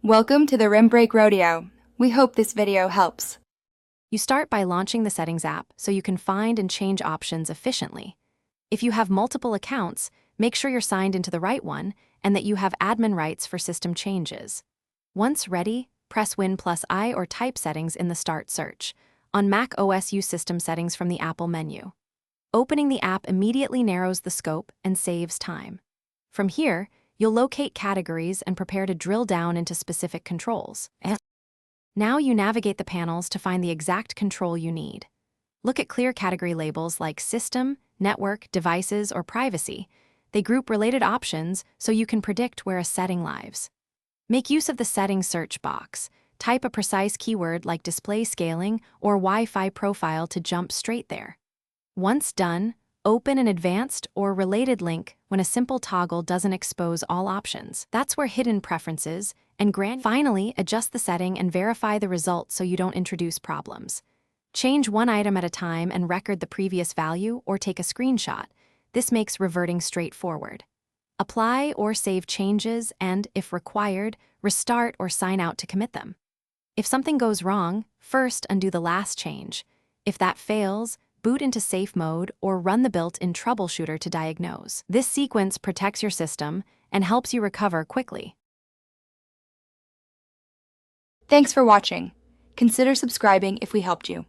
Welcome to the Rim Break Rodeo. We hope this video helps. You start by launching the Settings app so you can find and change options efficiently. If you have multiple accounts, make sure you're signed into the right one and that you have admin rights for system changes. Once ready, press Win+I or type Settings in the Start search. On macOS, use System Settings from the Apple menu. Opening the app immediately narrows the scope and saves time. From here, you'll locate categories and prepare to drill down into specific controls. Now you navigate the panels to find the exact control you need. Look at clear category labels like System, Network, Devices, or Privacy. They group related options so you can predict where a setting lives. Make use of the Settings search box. Type a precise keyword like display scaling or Wi-Fi profile to jump straight there. Once done, open an advanced or related link when a simple toggle doesn't expose all options. That's where hidden preferences and finally, adjust the setting and verify the result so you don't introduce problems. Change one item at a time and record the previous value or take a screenshot. This makes reverting straightforward. Apply or save changes and, if required, restart or sign out to commit them. If something goes wrong, first undo the last change. If that fails, boot into safe mode or run the built-in troubleshooter to diagnose. This sequence protects your system and helps you recover quickly. Thanks for watching. Consider subscribing if we helped you.